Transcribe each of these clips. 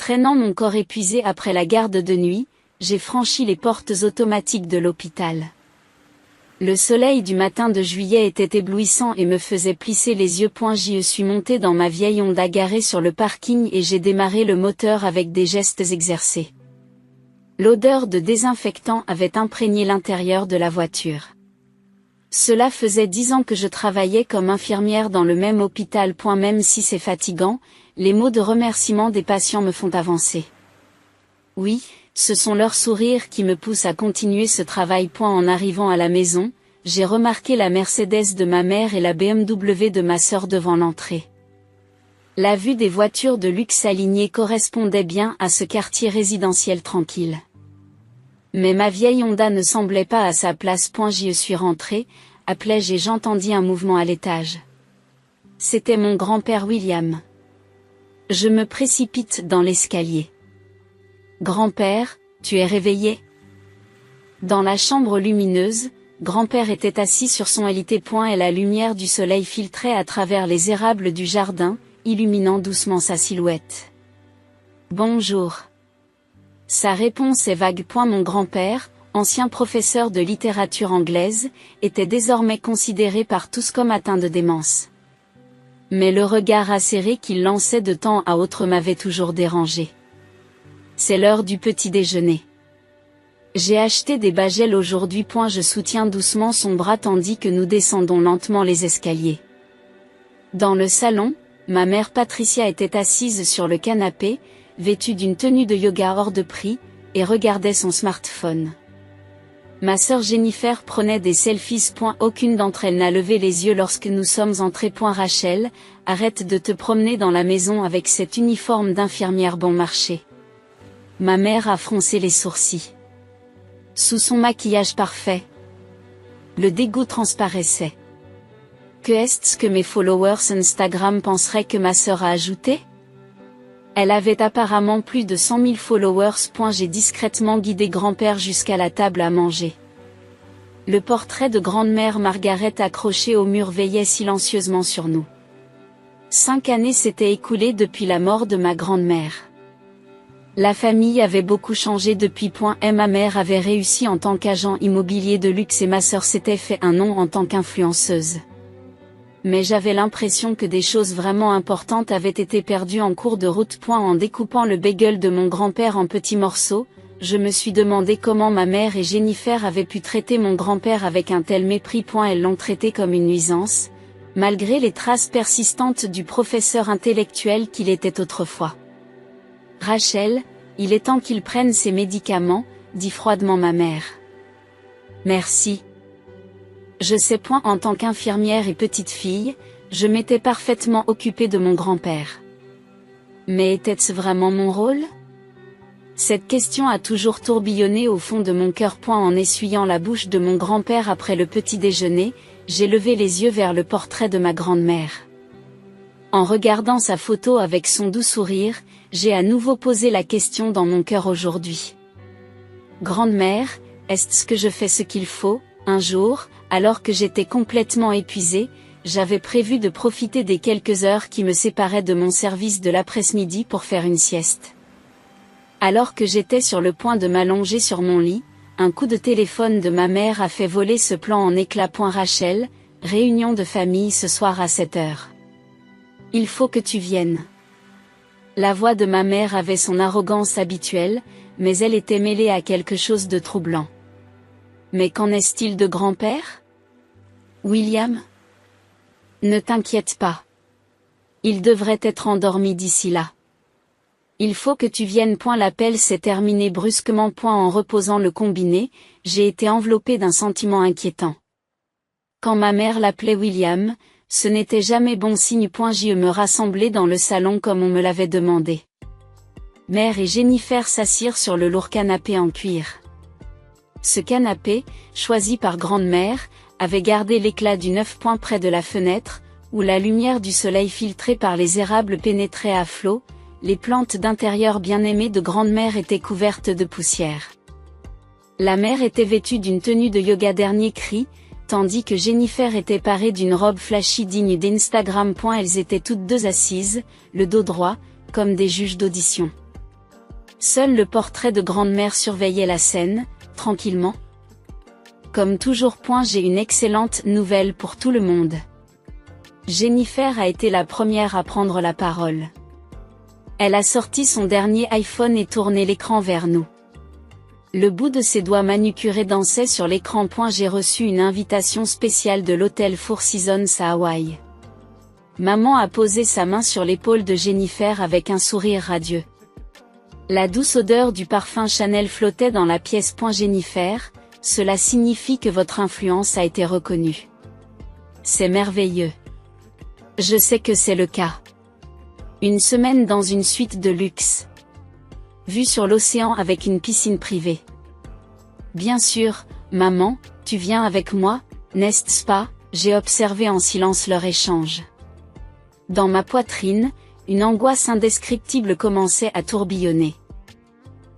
Traînant mon corps épuisé après la garde de nuit, j'ai franchi les portes automatiques de l'hôpital. Le soleil du matin de juillet était éblouissant et me faisait plisser les yeux. Je suis monté dans ma vieille Honda garée sur le parking et j'ai démarré le moteur avec des gestes exercés. L'odeur de désinfectant avait imprégné l'intérieur de la voiture. Cela faisait 10 ans que je travaillais comme infirmière dans le même hôpital. Même si c'est fatigant, les mots de remerciement des patients me font avancer. Oui, ce sont leurs sourires qui me poussent à continuer ce travail. En arrivant à la maison, j'ai remarqué la Mercedes de ma mère et la BMW de ma sœur devant l'entrée. La vue des voitures de luxe alignées correspondait bien à ce quartier résidentiel tranquille. Mais ma vieille Honda ne semblait pas à sa place. J'y suis rentré, appelai-je et j'entendis un mouvement à l'étage. C'était mon grand-père William. Je me précipite dans l'escalier. Grand-père, tu es réveillé? Dans la chambre lumineuse, grand-père était assis sur son lit. Et la lumière du soleil filtrait à travers les érables du jardin, illuminant doucement sa silhouette. Bonjour. Sa réponse est vague. Mon grand-père, ancien professeur de littérature anglaise, était désormais considéré par tous comme atteint de démence. Mais le regard acéré qu'il lançait de temps à autre m'avait toujours dérangé. C'est l'heure du petit déjeuner. J'ai acheté des bagels aujourd'hui. Je soutiens doucement son bras tandis que nous descendons lentement les escaliers. Dans le salon, ma mère Patricia était assise sur le canapé, vêtue d'une tenue de yoga hors de prix, et regardait son smartphone. Ma sœur Jennifer prenait des selfies. Aucune d'entre elles n'a levé les yeux lorsque nous sommes entrés. Rachel, arrête de te promener dans la maison avec cet uniforme d'infirmière bon marché. Ma mère a froncé les sourcils. Sous son maquillage parfait, le dégoût transparaissait. Que est-ce que mes followers Instagram penseraient que ma sœur a ajouté? Elle avait apparemment plus de 100 000 followers. J'ai discrètement guidé grand-père jusqu'à la table à manger. Le portrait de grande-mère Margaret accroché au mur veillait silencieusement sur nous. 5 années s'étaient écoulées depuis la mort de ma grand-mère. La famille avait beaucoup changé depuis. Ma mère avait réussi en tant qu'agent immobilier de luxe et ma sœur s'était fait un nom en tant qu'influenceuse. Mais j'avais l'impression que des choses vraiment importantes avaient été perdues en cours de route. En découpant le bagel de mon grand-père en petits morceaux, je me suis demandé comment ma mère et Jennifer avaient pu traiter mon grand-père avec un tel mépris. Elles l'ont traité comme une nuisance, malgré les traces persistantes du professeur intellectuel qu'il était autrefois. Rachel, il est temps qu'il prenne ses médicaments, dit froidement ma mère. Merci. Je sais. En tant qu'infirmière et petite fille, je m'étais parfaitement occupée de mon grand-père. Mais était-ce vraiment mon rôle? Cette question a toujours tourbillonné au fond de mon cœur. En essuyant la bouche de mon grand-père après le petit déjeuner, j'ai levé les yeux vers le portrait de ma grand-mère. En regardant sa photo avec son doux sourire, j'ai à nouveau posé la question dans mon cœur aujourd'hui. Grand-mère, est-ce que je fais ce qu'il faut? Un jour, alors que j'étais complètement épuisée, j'avais prévu de profiter des quelques heures qui me séparaient de mon service de l'après-midi pour faire une sieste. Alors que j'étais sur le point de m'allonger sur mon lit, un coup de téléphone de ma mère a fait voler ce plan en éclats. Rachel, réunion de famille ce soir à 7h. Il faut que tu viennes. La voix de ma mère avait son arrogance habituelle, mais elle était mêlée à quelque chose de troublant. Mais qu'en est-il de grand-père? William? Ne t'inquiète pas. Il devrait être endormi d'ici là. Il faut que tu viennes. L'appel s'est terminé brusquement. En reposant le combiné, j'ai été enveloppée d'un sentiment inquiétant. Quand ma mère l'appelait William, ce n'était jamais bon signe. Je me rassemblai dans le salon comme on me l'avait demandé. Mère et Jennifer s'assirent sur le lourd canapé en cuir. Ce canapé, choisi par grand-mère, avait gardé l'éclat du 9 près de la fenêtre, où la lumière du soleil filtrée par les érables pénétrait à flot. Les plantes d'intérieur bien-aimées de grand-mère étaient couvertes de poussière. La mère était vêtue d'une tenue de yoga dernier cri, tandis que Jennifer était parée d'une robe flashy digne d'Instagram. Elles étaient toutes deux assises, le dos droit, comme des juges d'audition. Seul le portrait de grand-mère surveillait la scène, tranquillement. Comme toujours. J'ai une excellente nouvelle pour tout le monde. Jennifer a été la première à prendre la parole. Elle a sorti son dernier iPhone et tourné l'écran vers nous. Le bout de ses doigts manucurés dansait sur l'écran. J'ai reçu une invitation spéciale de l'hôtel Four Seasons à Hawaï. Maman a posé sa main sur l'épaule de Jennifer avec un sourire radieux. La douce odeur du parfum Chanel flottait dans la pièce. Jennifer, cela signifie que votre influence a été reconnue. C'est merveilleux. Je sais que c'est le cas. Une semaine dans une suite de luxe. Vue sur l'océan avec une piscine privée. Bien sûr, maman, tu viens avec moi, n'est-ce pas? J'ai observé en silence leur échange. Dans ma poitrine, une angoisse indescriptible commençait à tourbillonner.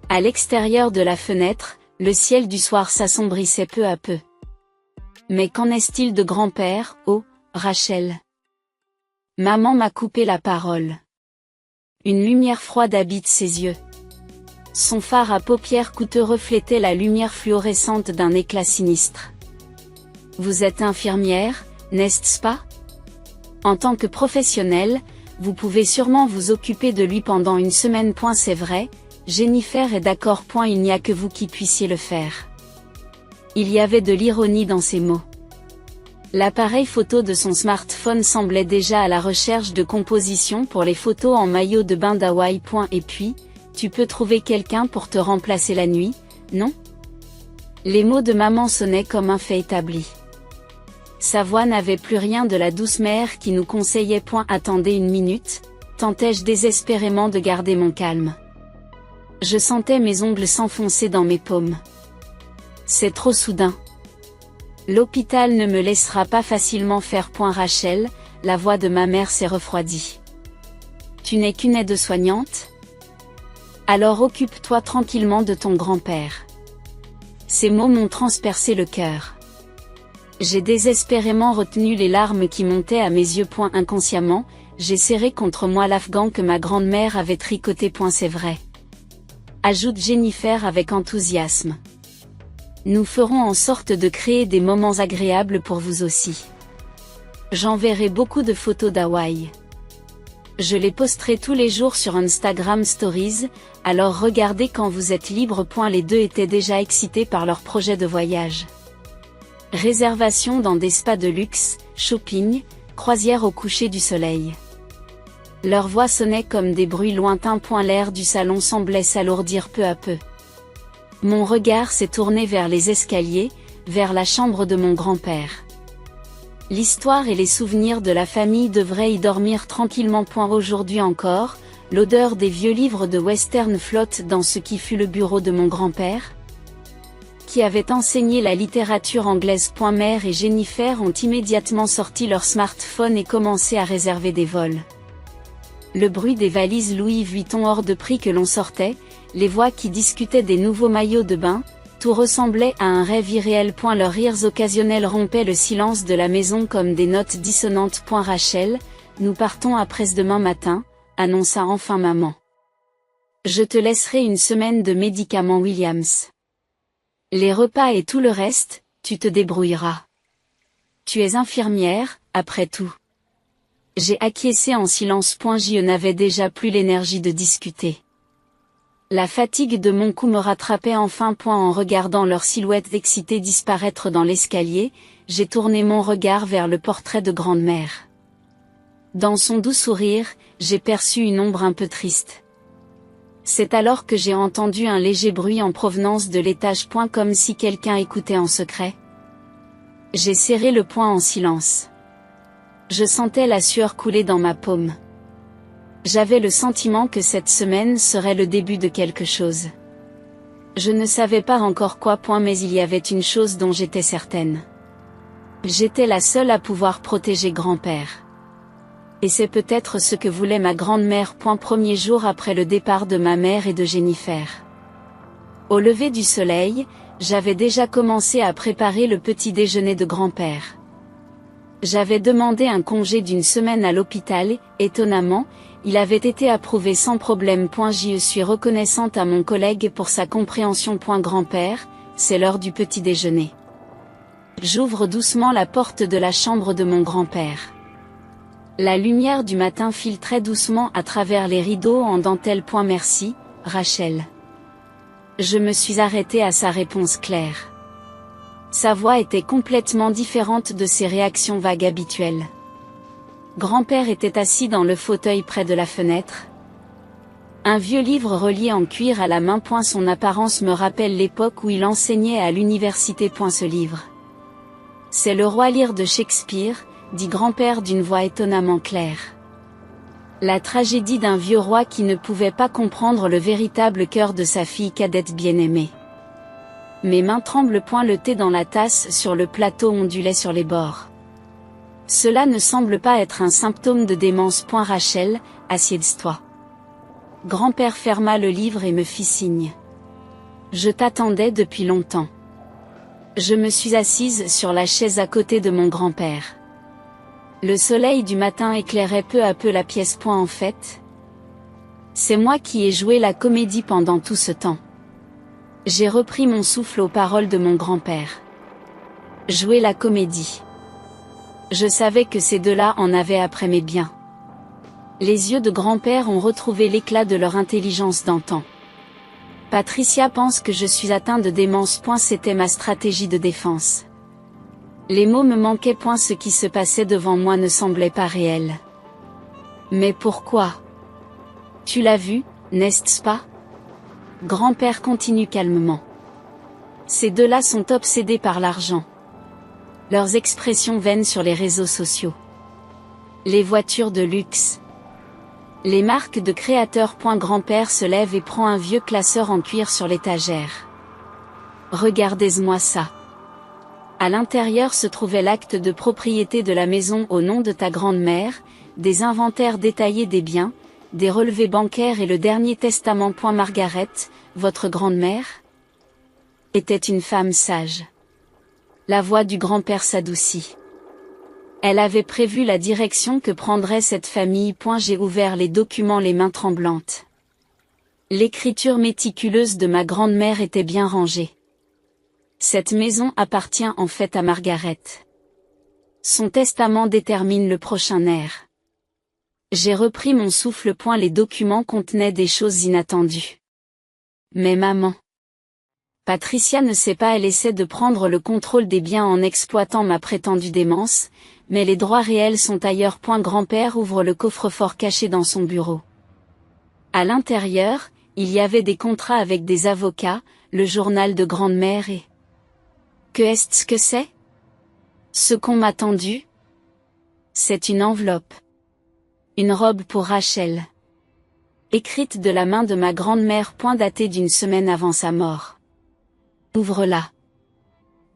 À l'extérieur de la fenêtre, le ciel du soir s'assombrissait peu à peu. Mais qu'en est-il de grand-père, oh, Rachel? Maman m'a coupé la parole. Une lumière froide habite ses yeux. Son phare à paupières coûteux reflétait la lumière fluorescente d'un éclat sinistre. Vous êtes infirmière, n'est-ce pas? En tant que professionnelle, vous pouvez sûrement vous occuper de lui pendant une semaine. C'est vrai, Jennifer est d'accord. Il n'y a que vous qui puissiez le faire. Il y avait de l'ironie dans ces mots. L'appareil photo de son smartphone semblait déjà à la recherche de compositions pour les photos en maillot de bain d'Hawaï. Et puis, tu peux trouver quelqu'un pour te remplacer la nuit, non? Les mots de maman sonnaient comme un fait établi. Sa voix n'avait plus rien de la douce mère qui nous conseillait. Attendez une minute, tentai-je désespérément de garder mon calme. Je sentais mes ongles s'enfoncer dans mes paumes. C'est trop soudain. L'hôpital ne me laissera pas facilement faire. Rachel, la voix de ma mère s'est refroidie. Tu n'es qu'une aide-soignante? Alors occupe-toi tranquillement de ton grand-père. Ces mots m'ont transpercé le cœur. J'ai désespérément retenu les larmes qui montaient à mes yeux. Inconsciemment, j'ai serré contre moi l'afghan que ma grand-mère avait tricoté. C'est vrai. Ajoute Jennifer avec enthousiasme. Nous ferons en sorte de créer des moments agréables pour vous aussi. J'enverrai beaucoup de photos d'Hawaï. Je les posterai tous les jours sur Instagram Stories, alors regardez quand vous êtes libre. Les deux étaient déjà excités par leur projet de voyage. Réservation dans des spas de luxe, shopping, croisière au coucher du soleil. Leurs voix sonnaient comme des bruits lointains. L'air du salon semblait s'alourdir peu à peu. Mon regard s'est tourné vers les escaliers, vers la chambre de mon grand-père. L'histoire et les souvenirs de la famille devraient y dormir tranquillement. Aujourd'hui encore, l'odeur des vieux livres de western flotte dans ce qui fut le bureau de mon grand-père, qui avait enseigné la littérature anglaise. Mère et Jennifer ont immédiatement sorti leur smartphone et commencé à réserver des vols. Le bruit des valises Louis Vuitton hors de prix que l'on sortait, les voix qui discutaient des nouveaux maillots de bain, tout ressemblait à un rêve irréel. Leurs rires occasionnels rompaient le silence de la maison comme des notes dissonantes. Rachel, nous partons après-demain matin, annonça enfin maman. Je te laisserai une semaine de médicaments Williams. Les repas et tout le reste, tu te débrouilleras. Tu es infirmière, après tout. J'ai acquiescé en silence. Je n'avais déjà plus l'énergie de discuter. La fatigue de mon cou me rattrapait enfin. En regardant leurs silhouettes excitées disparaître dans l'escalier, j'ai tourné mon regard vers le portrait de grand-mère. Dans son doux sourire, j'ai perçu une ombre un peu triste. C'est alors que j'ai entendu un léger bruit en provenance de l'étage. Comme si quelqu'un écoutait en secret. J'ai serré le poing en silence. Je sentais la sueur couler dans ma paume. J'avais le sentiment que cette semaine serait le début de quelque chose. Je ne savais pas encore quoi. Mais il y avait une chose dont j'étais certaine. J'étais la seule à pouvoir protéger grand-père. Et c'est peut-être ce que voulait ma grand-mère. Premier jour après le départ de ma mère et de Jennifer. Au lever du soleil, j'avais déjà commencé à préparer le petit déjeuner de grand-père. J'avais demandé un congé d'une semaine à l'hôpital, étonnamment, il avait été approuvé sans problème. Je suis reconnaissante à mon collègue pour sa compréhension. Grand-père, c'est l'heure du petit déjeuner. J'ouvre doucement la porte de la chambre de mon grand-père. La lumière du matin filtrait doucement à travers les rideaux en dentelle. Merci, Rachel. Je me suis arrêtée à sa réponse claire. Sa voix était complètement différente de ses réactions vagues habituelles. Grand-père était assis dans le fauteuil près de la fenêtre. Un vieux livre relié en cuir à la main. Son apparence me rappelle l'époque où il enseignait à l'université. Ce livre. C'est Le Roi Lear de Shakespeare, dit grand-père d'une voix étonnamment claire. La tragédie d'un vieux roi qui ne pouvait pas comprendre le véritable cœur de sa fille cadette bien-aimée. Mes mains tremblent. Le thé dans la tasse sur le plateau ondulait sur les bords. Cela ne semble pas être un symptôme de démence. Rachel, assieds-toi. Grand-père ferma le livre et me fit signe. Je t'attendais depuis longtemps. Je me suis assise sur la chaise à côté de mon grand-père. Le soleil du matin éclairait peu à peu la pièce. En fait, c'est moi qui ai joué la comédie pendant tout ce temps. J'ai repris mon souffle aux paroles de mon grand-père. Jouer la comédie. Je savais que ces deux-là en avaient après mes biens. Les yeux de grand-père ont retrouvé l'éclat de leur intelligence d'antan. Patricia pense que je suis atteint de démence. C'était ma stratégie de défense. Les mots me manquaient. Ce qui se passait devant moi ne semblait pas réel. Mais pourquoi? Tu l'as vu, n'est-ce pas? Grand-père continue calmement. Ces deux-là sont obsédés par l'argent. Leurs expressions vaines sur les réseaux sociaux. Les voitures de luxe. Les marques de créateurs. Grand-père se lève et prend un vieux classeur en cuir sur l'étagère. Regardez-moi ça. À l'intérieur se trouvait l'acte de propriété de la maison au nom de ta grand-mère, des inventaires détaillés des biens, des relevés bancaires et le dernier testament. Margaret, votre grand-mère, était une femme sage. La voix du grand-père s'adoucit. Elle avait prévu la direction que prendrait cette famille. J'ai ouvert les documents les mains tremblantes. L'écriture méticuleuse de ma grand-mère était bien rangée. Cette maison appartient en fait à Margaret. Son testament détermine le prochain air. J'ai repris mon souffle. Les documents contenaient des choses inattendues. Mais maman. Patricia ne sait pas, elle essaie de prendre le contrôle des biens en exploitant ma prétendue démence, mais les droits réels sont ailleurs. Grand-père ouvre le coffre-fort caché dans son bureau. À l'intérieur, il y avait des contrats avec des avocats, le journal de grand-mère et... Que est-ce que c'est? Ce qu'on m'a tendu? C'est une enveloppe. Une robe pour Rachel. Écrite de la main de ma grand-mère. Datée d'une semaine avant sa mort. Ouvre-la.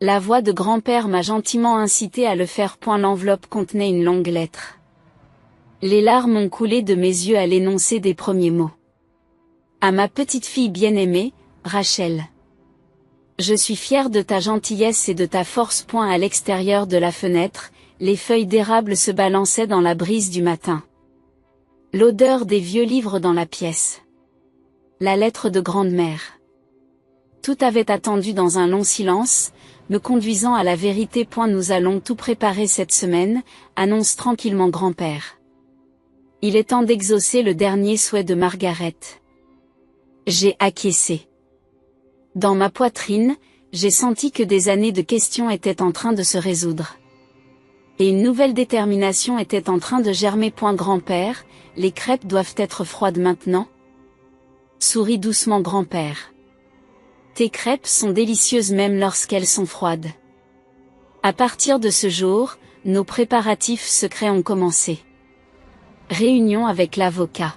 La voix de grand-père m'a gentiment incité à le faire. L'enveloppe contenait une longue lettre. Les larmes ont coulé de mes yeux à l'énoncé des premiers mots. À ma petite fille bien-aimée, Rachel. Je suis fière de ta gentillesse et de ta force. À l'extérieur de la fenêtre, les feuilles d'érable se balançaient dans la brise du matin. L'odeur des vieux livres dans la pièce. La lettre de grand-mère. Tout avait attendu dans un long silence, me conduisant à la vérité. Nous allons tout préparer cette semaine, annonce tranquillement grand-père. Il est temps d'exaucer le dernier souhait de Margaret. J'ai acquiescé. Dans ma poitrine, j'ai senti que des années de questions étaient en train de se résoudre. Et une nouvelle détermination était en train de germer. Grand-père, les crêpes doivent être froides maintenant? Sourit doucement grand-père. Tes crêpes sont délicieuses même lorsqu'elles sont froides. À partir de ce jour, nos préparatifs secrets ont commencé. Réunion avec l'avocat.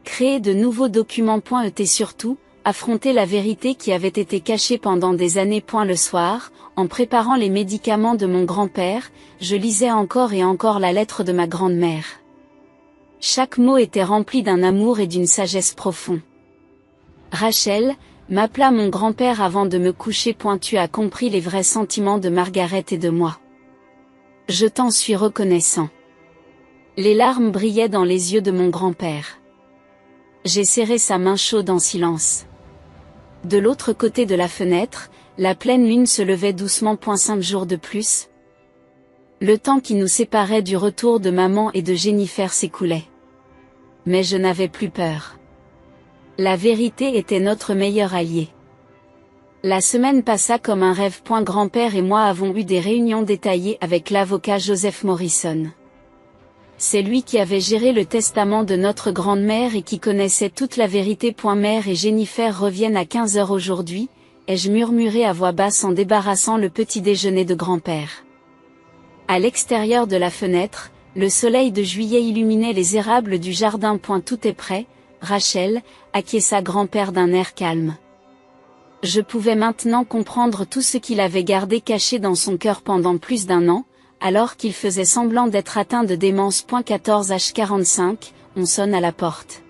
Créer de nouveaux documents. Et surtout, affronter la vérité qui avait été cachée pendant des années. Le soir, en préparant les médicaments de mon grand-père, je lisais encore et encore la lettre de ma grand-mère. Chaque mot était rempli d'un amour et d'une sagesse profonde. Rachel, m'appela mon grand-père avant de me coucher. Tu as compris les vrais sentiments de Margaret et de moi. Je t'en suis reconnaissant. Les larmes brillaient dans les yeux de mon grand-père. J'ai serré sa main chaude en silence. De l'autre côté de la fenêtre, la pleine lune se levait doucement. 5 jours de plus. Le temps qui nous séparait du retour de maman et de Jennifer s'écoulait. Mais je n'avais plus peur. La vérité était notre meilleur allié. La semaine passa comme un rêve. Grand-père et moi avons eu des réunions détaillées avec l'avocat Joseph Morrison. C'est lui qui avait géré le testament de notre grande-mère et qui connaissait toute la vérité. Mère et Jennifer reviennent à 15 heures aujourd'hui, ai-je murmuré à voix basse en débarrassant le petit déjeuner de grand-père. À l'extérieur de la fenêtre, le soleil de juillet illuminait les érables du jardin. Tout est prêt, Rachel, acquiesça grand-père d'un air calme. Je pouvais maintenant comprendre tout ce qu'il avait gardé caché dans son cœur pendant plus d'1 an, alors qu'il faisait semblant d'être atteint de démence. 14h45, on sonne à la porte.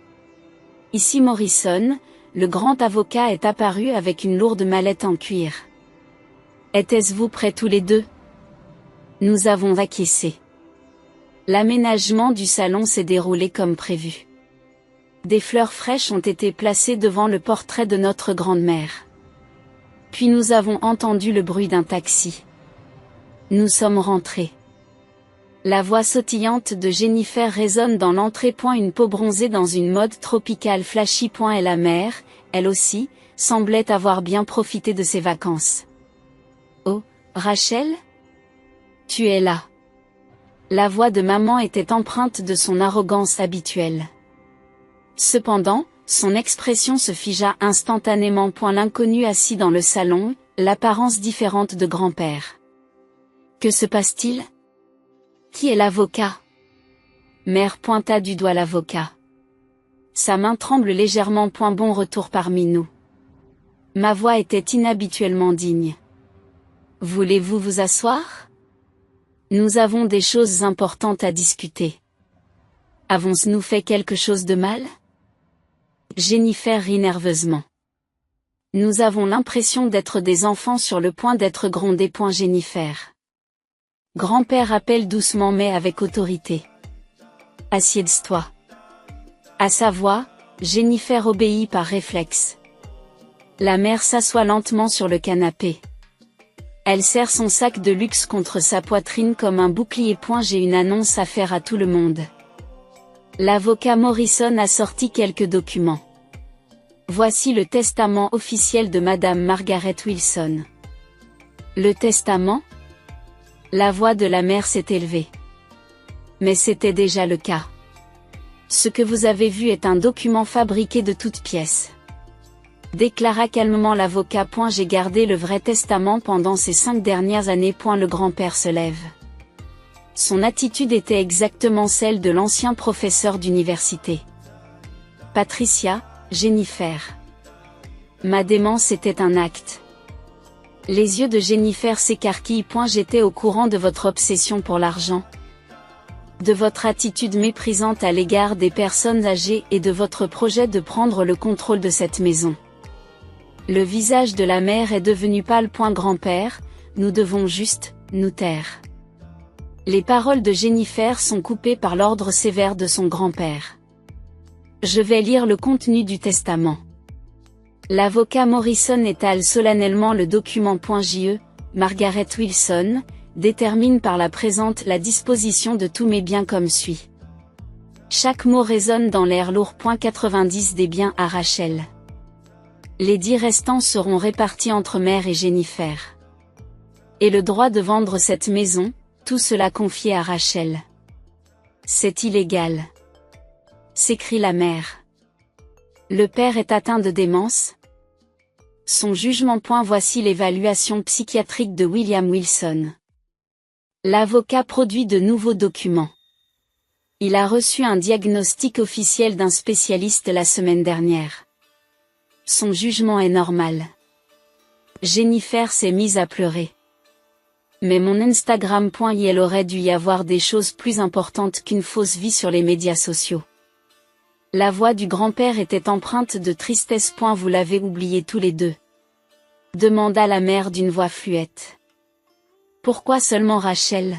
Ici Morrison, le grand avocat est apparu avec une lourde mallette en cuir. Était-ce-vous prêts tous les deux? Nous avons acquiescé. L'aménagement du salon s'est déroulé comme prévu. Des fleurs fraîches ont été placées devant le portrait de notre grand-mère. Puis nous avons entendu le bruit d'un taxi. Nous sommes rentrés. La voix sautillante de Jennifer résonne dans l'entrée. Une peau bronzée dans une mode tropicale flashy. Et la mère, elle aussi, semblait avoir bien profité de ses vacances. Oh, Rachel? Tu es là. La voix de maman était empreinte de son arrogance habituelle. Cependant, son expression se figea instantanément. L'inconnu assis dans le salon, l'apparence différente de grand-père. Que se passe-t-il? Qui est l'avocat? Mère pointa du doigt l'avocat. Sa main tremble légèrement. Bon retour parmi nous. Ma voix était inhabituellement digne. Voulez-vous vous asseoir? Nous avons des choses importantes à discuter. Avons-nous fait quelque chose de mal? Jennifer rit nerveusement. Nous avons l'impression d'être des enfants sur le point d'être grondés. Jennifer. Grand-père appelle doucement mais avec autorité. Assieds-toi. À sa voix, Jennifer obéit par réflexe. La mère s'assoit lentement sur le canapé. Elle serre son sac de luxe contre sa poitrine comme un bouclier. J'ai une annonce à faire à tout le monde. L'avocat Morrison a sorti quelques documents. Voici le testament officiel de Madame Margaret Wilson. Le testament? La voix de la mère s'est élevée. Mais c'était déjà le cas. Ce que vous avez vu est un document fabriqué de toutes pièces. Déclara calmement l'avocat. J'ai gardé le vrai testament pendant ces 5 dernières années. Le grand-père se lève. Son attitude était exactement celle de l'ancien professeur d'université. Patricia, Jennifer. Ma démence était un acte. Les yeux de Jennifer s'écarquillent. J'étais au courant de votre obsession pour l'argent. De votre attitude méprisante à l'égard des personnes âgées et de votre projet de prendre le contrôle de cette maison. Le visage de la mère est devenu pâle. Grand-père, nous devons juste nous taire. Les paroles de Jennifer sont coupées par l'ordre sévère de son grand-père. Je vais lire le contenu du testament. L'avocat Morrison étale solennellement le document. JE, Margaret Wilson, détermine par la présente la disposition de tous mes biens comme suit. Chaque mot résonne dans l'air lourd. 90 des biens à Rachel. Les 10 restants seront répartis entre mère et Jennifer. Et le droit de vendre cette maison, tout cela confié à Rachel. C'est illégal. S'écrie la mère. Le père est atteint de démence. Son jugement. Voici l'évaluation psychiatrique de William Wilson. L'avocat produit de nouveaux documents. Il a reçu un diagnostic officiel d'un spécialiste la semaine dernière. Son jugement est normal. Jennifer s'est mise à pleurer. Mais mon Instagram. Il aurait dû y avoir des choses plus importantes qu'une fausse vie sur les médias sociaux. La voix du grand-père était empreinte de tristesse. Vous l'avez oublié tous les deux? Demanda la mère d'une voix fluette. Pourquoi seulement Rachel?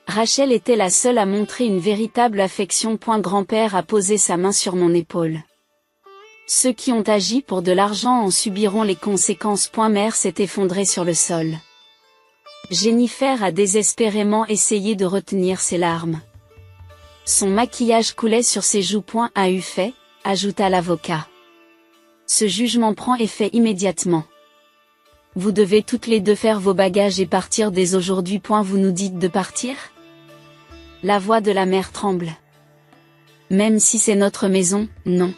Rachel était la seule à montrer une véritable affection. Grand-père a posé sa main sur mon épaule. Ceux qui ont agi pour de l'argent en subiront les conséquences. Mère s'est effondrée sur le sol. Jennifer a désespérément essayé de retenir ses larmes. Son maquillage coulait sur ses joues. A eu fait, ajouta l'avocat. Ce jugement prend effet immédiatement. Vous devez toutes les deux faire vos bagages et partir dès aujourd'hui. Vous nous dites de partir? La voix de la mère tremble. Même si c'est notre maison, non.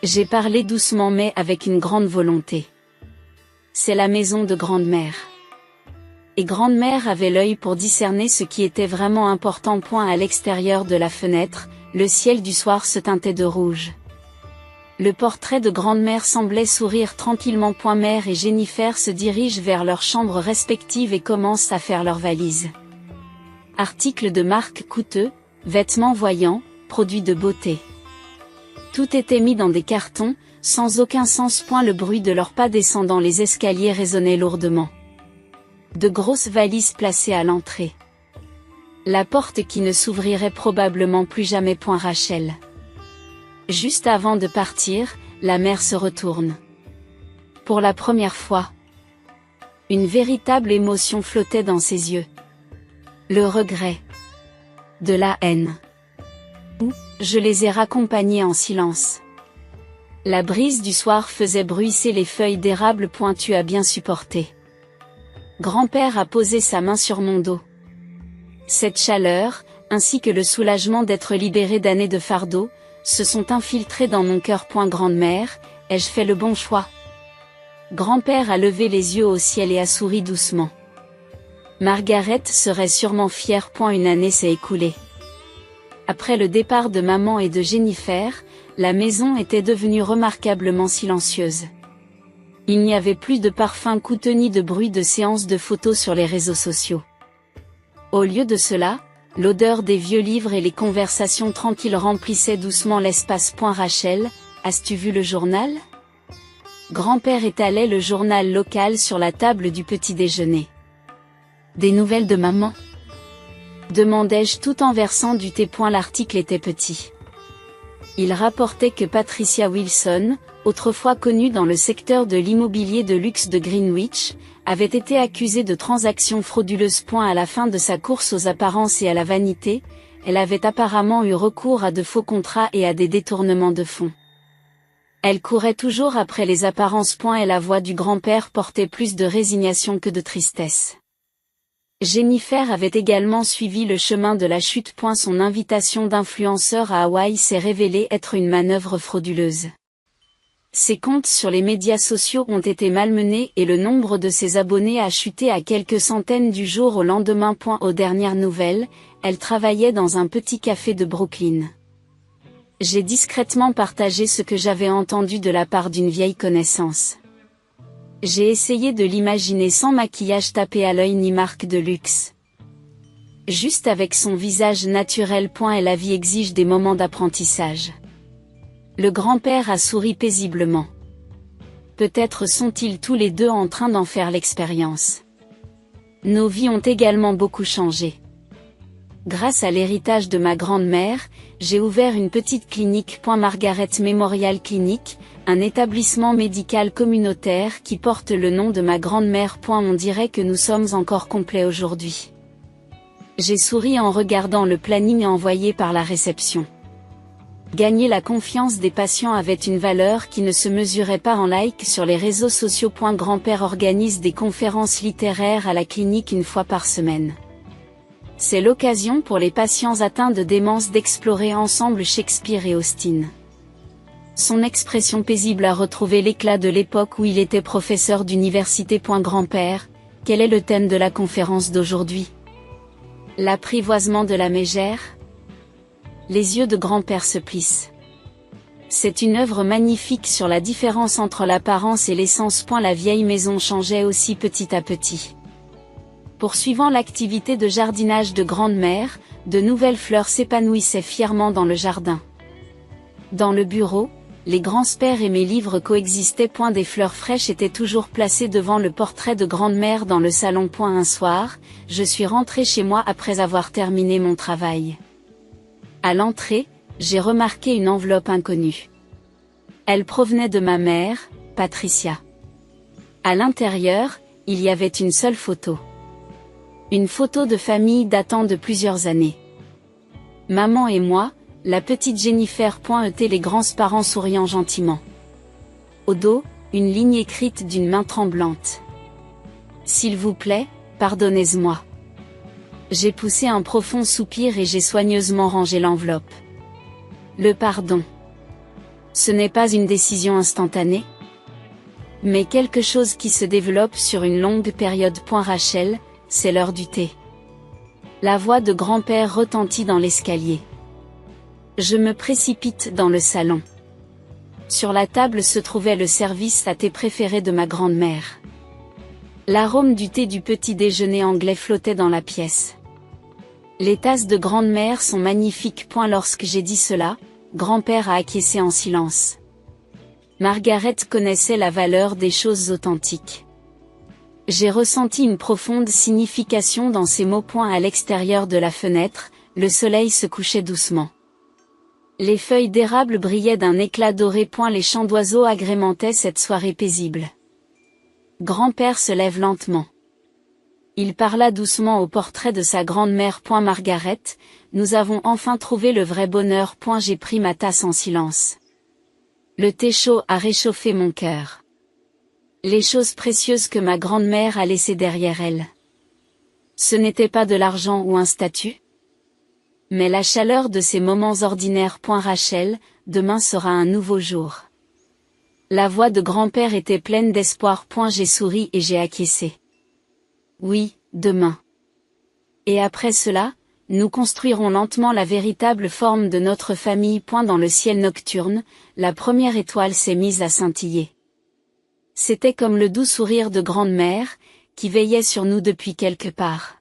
J'ai parlé doucement mais avec une grande volonté. C'est la maison de Grande-mère. Et Grande-mère avait l'œil pour discerner ce qui était vraiment important. À l'extérieur de la fenêtre, le ciel du soir se teintait de rouge. Le portrait de Grande-mère semblait sourire tranquillement. Mère et Jennifer se dirigent vers leurs chambres respectives et commencent à faire leurs valises. Articles de marque coûteux, vêtements voyants, produits de beauté. Tout était mis dans des cartons, sans aucun sens. Le bruit de leurs pas descendant les escaliers résonnait lourdement. De grosses valises placées à l'entrée. La porte qui ne s'ouvrirait probablement plus jamais. Rachel. Juste avant de partir, la mère se retourne. Pour la première fois. Une véritable émotion flottait dans ses yeux. Le regret. De la haine. Je les ai raccompagnés en silence. La brise du soir faisait bruisser les feuilles d'érable. Tu as bien supporté. Grand-père a posé sa main sur mon dos. Cette chaleur, ainsi que le soulagement d'être libéré d'années de fardeau, se sont infiltrés dans mon cœur. Grande-mère, ai-je fait le bon choix? Grand-père a levé les yeux au ciel et a souri doucement. Margaret serait sûrement fière. Une année s'est écoulée. Après le départ de maman et de Jennifer, la maison était devenue remarquablement silencieuse. Il n'y avait plus de parfum coûteux ni de bruit de séances de photos sur les réseaux sociaux. Au lieu de cela, l'odeur des vieux livres et les conversations tranquilles remplissaient doucement l'espace. Rachel, as-tu vu le journal? Grand-père étalait le journal local sur la table du petit déjeuner. Des nouvelles de maman? Demandai-je tout en versant du thé. L'article était petit. Il rapportait que Patricia Wilson, autrefois connue dans le secteur de l'immobilier de luxe de Greenwich, avait été accusée de transactions frauduleuses. À la fin de sa course aux apparences et à la vanité, elle avait apparemment eu recours à de faux contrats et à des détournements de fonds. Elle courait toujours après les apparences. Et la voix du grand-père portait plus de résignation que de tristesse. Jennifer avait également suivi le chemin de la chute. Son invitation d'influenceur à Hawaï s'est révélée être une manœuvre frauduleuse. Ses comptes sur les médias sociaux ont été malmenés et le nombre de ses abonnés a chuté à quelques centaines du jour au lendemain. Aux dernières nouvelles, elle travaillait dans un petit café de Brooklyn. J'ai discrètement partagé ce que j'avais entendu de la part d'une vieille connaissance. J'ai essayé de l'imaginer sans maquillage tapé à l'œil ni marque de luxe. Juste avec son visage naturel. Et la vie exige des moments d'apprentissage. Le grand-père a souri paisiblement. Peut-être sont-ils tous les deux en train d'en faire l'expérience. Nos vies ont également beaucoup changé. Grâce à l'héritage de ma grand-mère, j'ai ouvert une petite clinique. Margaret Memorial Clinic, un établissement médical communautaire qui porte le nom de ma grand-mère. On dirait que nous sommes encore complets aujourd'hui. J'ai souri en regardant le planning envoyé par la réception. Gagner la confiance des patients avait une valeur qui ne se mesurait pas en likes sur les réseaux sociaux. Grand-père organise des conférences littéraires à la clinique une fois par semaine. C'est l'occasion pour les patients atteints de démence d'explorer ensemble Shakespeare et Austen. Son expression paisible a retrouvé l'éclat de l'époque où il était professeur d'université. Grand-père, quel est le thème de la conférence d'aujourd'hui? L'apprivoisement de la mégère? Les yeux de grand-père se plissent. C'est une œuvre magnifique sur la différence entre l'apparence et l'essence. La vieille maison changeait aussi petit à petit. Poursuivant l'activité de jardinage de grand-mère, de nouvelles fleurs s'épanouissaient fièrement dans le jardin. Dans le bureau, les grands-pères et mes livres coexistaient. Des fleurs fraîches étaient toujours placées devant le portrait de grande-mère dans le salon. Un soir, je suis rentrée chez moi après avoir terminé mon travail. À l'entrée, j'ai remarqué une enveloppe inconnue. Elle provenait de ma mère, Patricia. À l'intérieur, il y avait une seule photo. Une photo de famille datant de plusieurs années. Maman et moi, la petite Jennifer. Étaient les grands-parents souriant gentiment. Au dos, une ligne écrite d'une main tremblante. S'il vous plaît, pardonnez-moi. J'ai poussé un profond soupir et j'ai soigneusement rangé l'enveloppe. Le pardon. Ce n'est pas une décision instantanée, mais quelque chose qui se développe sur une longue période. Rachel, c'est l'heure du thé. La voix de grand-père retentit dans l'escalier. Je me précipite dans le salon. Sur la table se trouvait le service à thé préféré de ma grand-mère. L'arôme du thé du petit déjeuner anglais flottait dans la pièce. Les tasses de grand-mère sont magnifiques. Lorsque j'ai dit cela, grand-père a acquiescé en silence. Margaret connaissait la valeur des choses authentiques. J'ai ressenti une profonde signification dans ces mots. À l'extérieur de la fenêtre, le soleil se couchait doucement. Les feuilles d'érable brillaient d'un éclat doré. Les chants d'oiseaux agrémentaient cette soirée paisible. Grand-père se lève lentement. Il parla doucement au portrait de sa grand-mère. Margaret, nous avons enfin trouvé le vrai bonheur. J'ai pris ma tasse en silence. Le thé chaud a réchauffé mon cœur. Les choses précieuses que ma grand-mère a laissées derrière elle. Ce n'était pas de l'argent ou un statut, mais la chaleur de ces moments ordinaires. Rachel, demain sera un nouveau jour. La voix de grand-père était pleine d'espoir. J'ai souri et j'ai acquiescé. Oui, demain. Et après cela, nous construirons lentement la véritable forme de notre famille. Dans le ciel nocturne, la première étoile s'est mise à scintiller. C'était comme le doux sourire de grand-mère, qui veillait sur nous depuis quelque part.